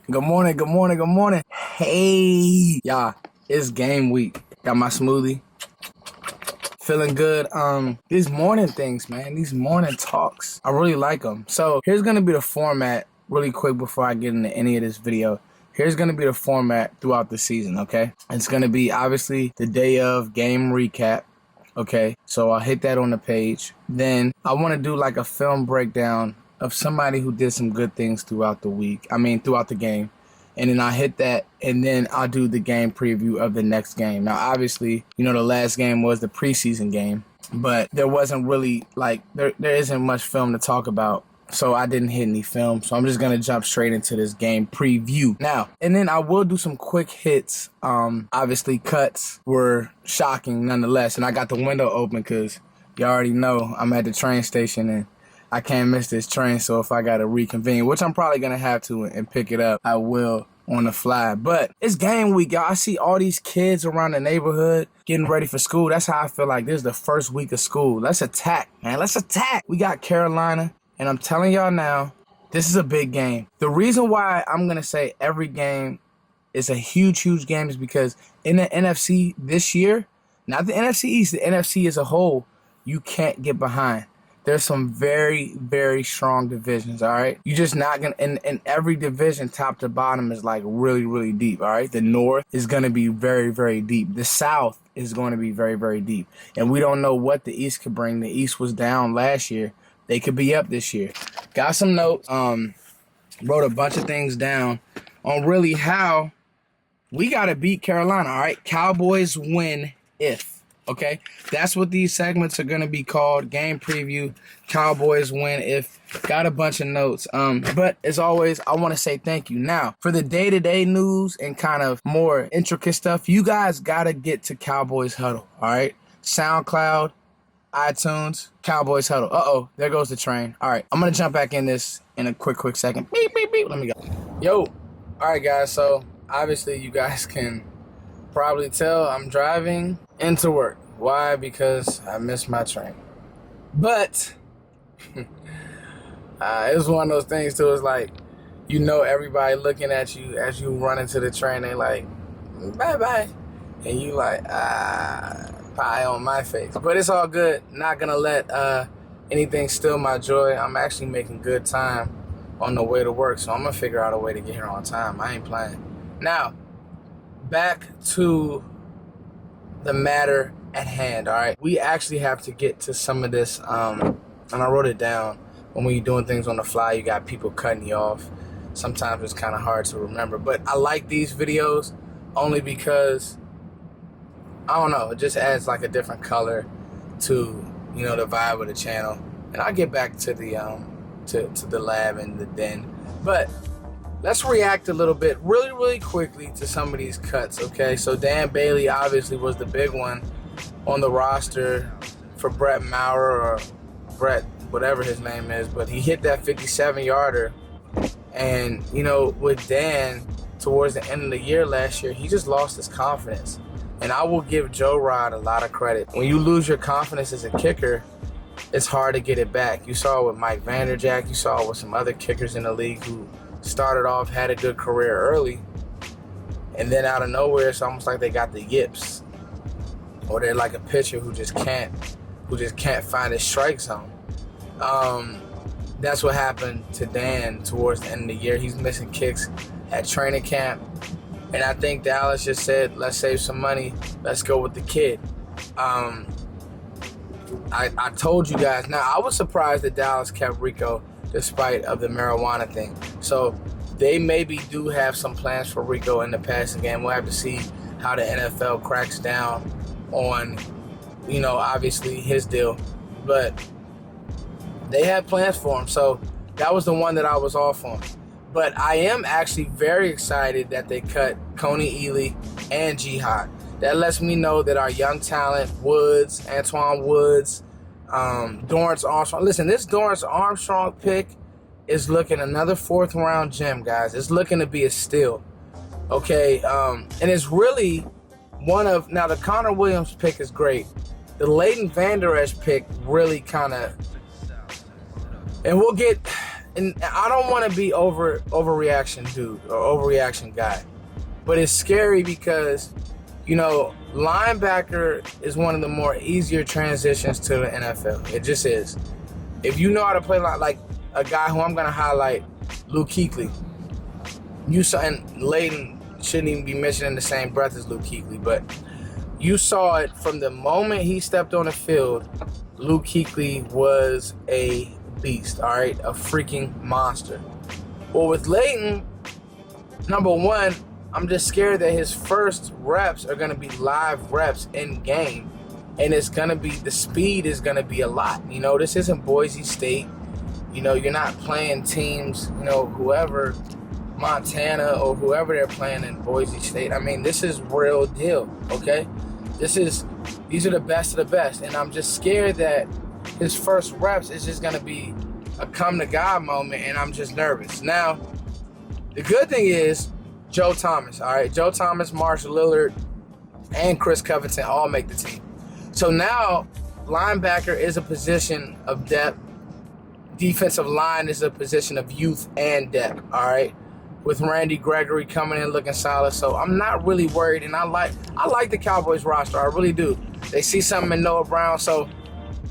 Good morning, good morning, good morning. Hey, y'all, it's game week. Got my smoothie. Feeling good. These morning things, man, these morning talks, I really like them. So here's gonna be the format really quick before I get into any of this video. Here's gonna be the format throughout the season, okay? It's gonna be obviously the day of game recap, okay? So I'll hit that on the page. Then I wanna do like a film breakdown of somebody who did some good things throughout the game. And then I'll hit that, and then I'll do the game preview of the next game. Now, obviously, the last game was the preseason game, but there wasn't really, there isn't much film to talk about, so I didn't hit any film. So I'm just going to jump straight into this game preview. Now, and then I will do some quick hits. Obviously, cuts were shocking nonetheless, and I got the window open because you already know I'm at the train station, and I can't miss this train, so if I got to reconvene, which I'm probably going to have to and pick it up, I will on the fly. But it's game week, y'all. I see all these kids around the neighborhood getting ready for school. That's how I feel like this is the first week of school. Let's attack, man. Let's attack. We got Carolina, and I'm telling y'all now, this is a big game. The reason why I'm going to say every game is a huge, huge game is because in the NFC this year, not the NFC East, the NFC as a whole, you can't get behind. There's some very, very strong divisions, all right? You're just not going to, in every division, top to bottom is like really, really deep, all right? The North is going to be very, very deep. The South is going to be very, very deep. And we don't know what the East could bring. The East was down last year. They could be up this year. Got some notes, wrote a bunch of things down on really how we got to beat Carolina, all right? Cowboys win if. Okay, that's what these segments are going to be called. Game preview, Cowboys win if. Got a bunch of notes. But as always, I want to say thank you. Now, for the day-to-day news and kind of more intricate stuff, you guys got to get to Cowboys Huddle, all right? SoundCloud, iTunes, Cowboys Huddle. Uh-oh, there goes the train. All right, I'm going to jump back in this in a quick second. Beep, beep, beep. Let me go. Yo, all right, guys, so obviously you guys can probably tell I'm driving into work. Why? Because I missed my train. But it was one of those things too. It's like, everybody looking at you as you run into the train. They like, bye-bye. And you like, pie on my face. But it's all good. Not going to let anything steal my joy. I'm actually making good time on the way to work. So I'm going to figure out a way to get here on time. I ain't playing. Now, back to the matter at hand, all right? We actually have to get to some of this, and I wrote it down. When you're doing things on the fly, you got people cutting you off. Sometimes it's kind of hard to remember. But I like these videos only because, I don't know, it just adds like a different color to, the vibe of the channel. And I'll get back to the to the lab and the den. But let's react a little bit really quickly to some of these cuts, okay? So Dan Bailey obviously was the big one on the roster for Brett Maurer, or Brett, whatever his name is, but he hit that 57-yarder. And, with Dan, towards the end of the year last year, he just lost his confidence. And I will give Joe Rod a lot of credit. When you lose your confidence as a kicker, it's hard to get it back. You saw it with Mike Vanderjagt. You saw it with some other kickers in the league who started off, had a good career early, and then out of nowhere, it's almost like they got the yips, or they're like a pitcher who just can't find his strike zone. That's what happened to Dan towards the end of the year. He's missing kicks at training camp, and I think Dallas just said, let's save some money, let's go with the kid. I told you guys. Now, I was surprised that Dallas kept Rico despite of the marijuana thing. So they maybe do have some plans for Rico in the passing game. We'll have to see how the NFL cracks down on, obviously his deal. But they had plans for him. So that was the one that I was off on. But I am actually very excited that they cut Coney Ealy and Jihad. That lets me know that our young talent, Antoine Woods, Dorrance Armstrong. Listen, this Dorrance Armstrong pick is looking another 4th round gem, guys. It's looking to be a steal. Okay, and it's really now the Connor Williams pick is great. The Leighton Vander Esch pick really kind of, and we'll get and I don't want to be overreaction dude or overreaction guy, but it's scary because, you know, linebacker is one of the more easier transitions to the NFL. It just is. If you know how to play like a guy who I'm going to highlight, Luke Kuechly. You saw, and Leighton shouldn't even be mentioned in the same breath as Luke Kuechly, but you saw it from the moment he stepped on the field. Luke Kuechly was a beast, all right? A freaking monster. Well, with Leighton, number one, I'm just scared that his first reps are going to be live reps in game, and it's going to be, the speed is going to be a lot. You know, this isn't Boise State. You know, you're not playing teams, you know, whoever, Montana or whoever they're playing in Boise State. I mean, this is real deal, okay? These are the best of the best, and I'm just scared that his first reps is just going to be a come-to-God moment, and I'm just nervous. Now, the good thing is Joe Thomas, all right? Joe Thomas, Marshall Lillard, and Chris Covington all make the team. So now, linebacker is a position of depth. Defensive line is a position of youth and depth, all right? With Randy Gregory coming in looking solid. So I'm not really worried, and I like the Cowboys roster. I really do. They see something in Noah Brown. So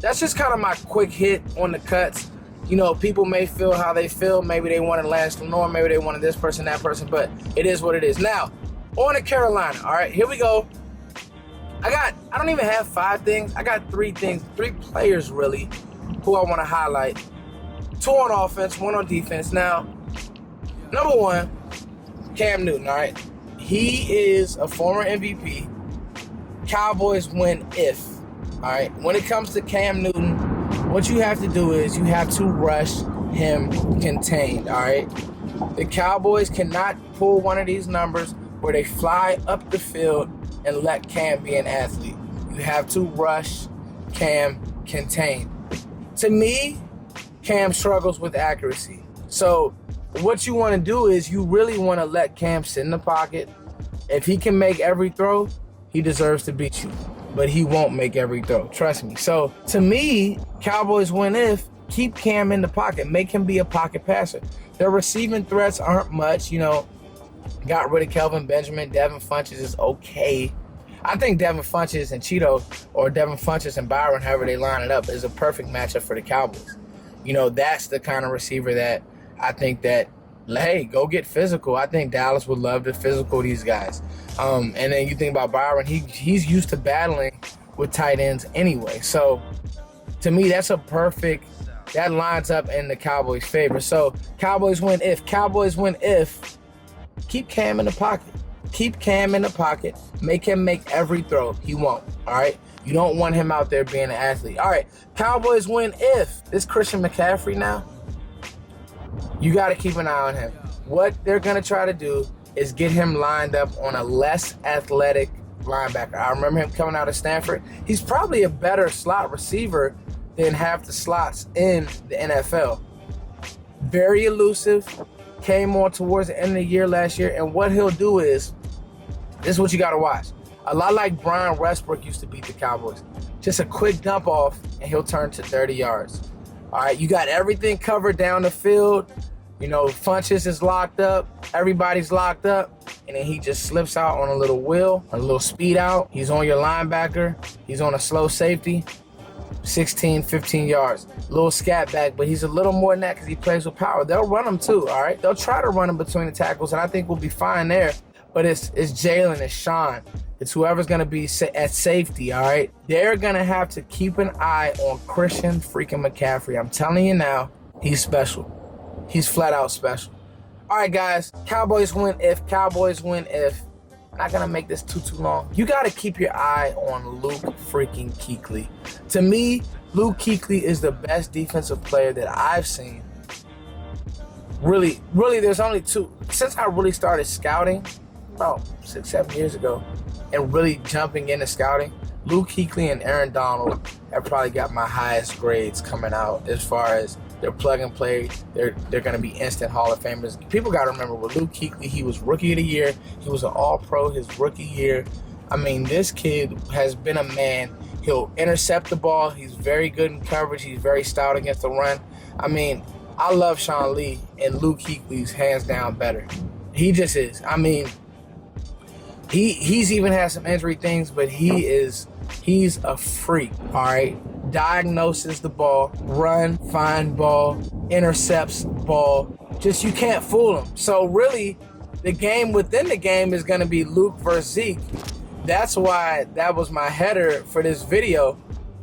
that's just kind of my quick hit on the cuts. You know, people may feel how they feel. Maybe they wanted Lance Lenore. Maybe they wanted this person, that person. But it is what it is. Now, on to Carolina. All right, here we go. I don't even have 5 things. I got 3 things, 3 players really who I want to highlight. 2 on offense, 1 on defense. Now, number 1, Cam Newton, all right? He is a former MVP. Cowboys win if, all right? When it comes to Cam Newton, what you have to do is you have to rush him contained, all right? The Cowboys cannot pull one of these numbers where they fly up the field and let Cam be an athlete. You have to rush Cam contained. To me, Cam struggles with accuracy. So what you want to do is you really want to let Cam sit in the pocket. If he can make every throw, he deserves to beat you. But he won't make every throw. Trust me. So to me, Cowboys win if, keep Cam in the pocket. Make him be a pocket passer. Their receiving threats aren't much. You know, got rid of Kelvin Benjamin. Devin Funchess is okay. I think Devin Funchess and Cheeto, or Devin Funchess and Byron, however they line it up, is a perfect matchup for the Cowboys. You know, that's the kind of receiver that I think that, hey, go get physical. I think Dallas would love to physical these guys. And then you think about Byron, he's used to battling with tight ends anyway. So to me, that's a perfect, that lines up in the Cowboys' favor. So Cowboys win if. Cowboys win if. Keep Cam in the pocket. Keep Cam in the pocket. Make him make every throw. He won't, all right? You don't want him out there being an athlete. All right, Cowboys win if. This Christian McCaffrey now, you got to keep an eye on him. What they're going to try to do is get him lined up on a less athletic linebacker. I remember him coming out of Stanford. He's probably a better slot receiver than half the slots in the NFL. Very elusive. Came on towards the end of the year last year. And what he'll do is, this is what you got to watch. A lot like Brian Westbrook used to beat the Cowboys. Just a quick dump off, and he'll turn to 30 yards. All right, you got everything covered down the field. You know, Funchess is locked up. Everybody's locked up. And then he just slips out on a little wheel, a little speed out. He's on your linebacker. He's on a slow safety. 16, 15 yards. Little scat back, but he's a little more than that because he plays with power. They'll run him too, all right? They'll try to run him between the tackles, and I think we'll be fine there. But it's Jalen, it's Sean. It's whoever's going to be at safety, all right? They're going to have to keep an eye on Christian freaking McCaffrey. I'm telling you now, he's special. He's flat out special. All right, guys, Cowboys win if. Cowboys win if. I'm not going to make this too long. You got to keep your eye on Luke freaking Kuechly. To me, Luke Kuechly is the best defensive player that I've seen. Really, there's only 2. Since I really started scouting, about 6-7 years ago, and really jumping into scouting, Luke Kuechly and Aaron Donald have probably got my highest grades coming out as far as their plug and play. They're going to be instant Hall of Famers. People got to remember with Luke Kuechly, he was Rookie of the Year. He was an All-Pro his rookie year. I mean, this kid has been a man. He'll intercept the ball. He's very good in coverage. He's very stout against the run. I mean, I love Sean Lee, and Luke Kuechly's hands down better. He just is. I mean, he's even had some injury things, but he's a freak, all right? Diagnoses the ball, run, find ball, intercepts ball. Just, you can't fool him. So really, the game within the game is going to be Luke versus Zeke. That's why that was my header for this video.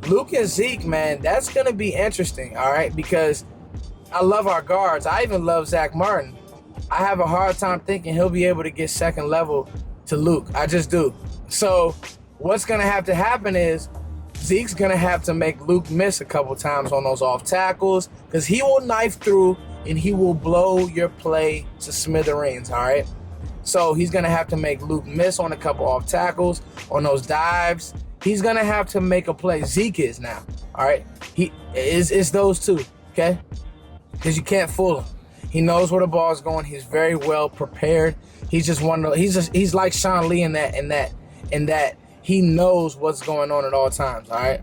Luke and Zeke, man, that's going to be interesting, all right? Because I love our guards. I even love Zach Martin. I have a hard time thinking he'll be able to get second level to Luke. I just do. So what's going to have to happen is Zeke's going to have to make Luke miss a couple times on those off tackles, because he will knife through and he will blow your play to smithereens, all right? So he's going to have to make Luke miss on a couple off tackles, on those dives. He's going to have to make a play. Zeke is now, all right? It's those two, okay? Because you can't fool him. He knows where the ball is going. He's very well prepared. He's just one of those, he's like Sean Lee in that he knows what's going on at all times, all right?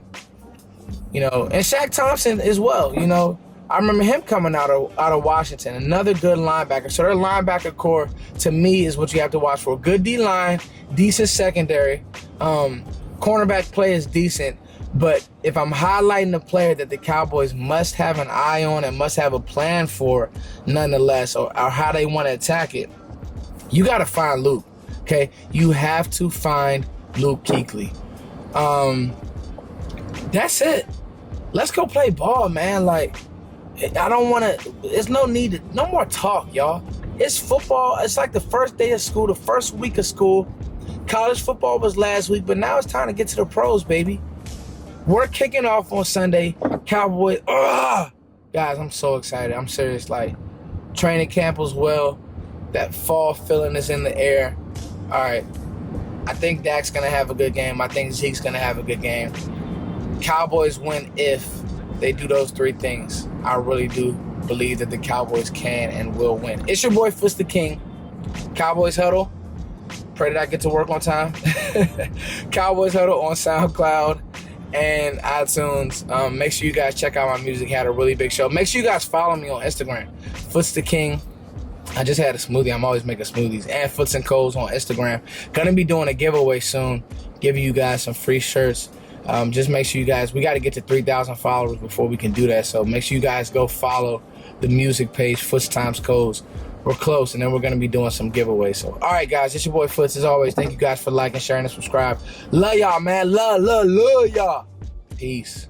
You know, and Shaq Thompson as well, you know. I remember him coming out of Washington, another good linebacker. So their linebacker core, to me, is what you have to watch for. Good D-line, decent secondary. Cornerback play is decent. But if I'm highlighting a player that the Cowboys must have an eye on and must have a plan for, nonetheless, or how they want to attack it, you got to find Luke, okay? You have to find Luke Kuechly. That's it. Let's go play ball, man. Like, I don't want to, there's no need, no more talk, y'all. It's football. It's like the first day of school, the first week of school. College football was last week, but now it's time to get to the pros, baby. We're kicking off on Sunday. Cowboys, guys, I'm so excited. I'm serious. Like, training camp was well. That fall feeling is in the air. All right. I think Dak's going to have a good game. I think Zeke's going to have a good game. Cowboys win if they do those three things. I really do believe that the Cowboys can and will win. It's your boy, Foots the King. Cowboys Huddle. Pray that I get to work on time. Cowboys Huddle on SoundCloud and iTunes. Make sure you guys check out my music. Had a really big show. Make sure you guys follow me on Instagram. Foots the King. I just had a smoothie. I'm always making smoothies. And Foots and Coles on Instagram. Gonna be doing a giveaway soon. Giving you guys some free shirts. Just make sure you guys, we got to get to 3,000 followers before we can do that. So make sure you guys go follow the music page, Foots Times Codes. We're close, and then we're going to be doing some giveaways. So, all right, guys, it's your boy Foots. As always, thank you guys for liking, sharing, and subscribe. Love y'all, man. Love y'all. Peace.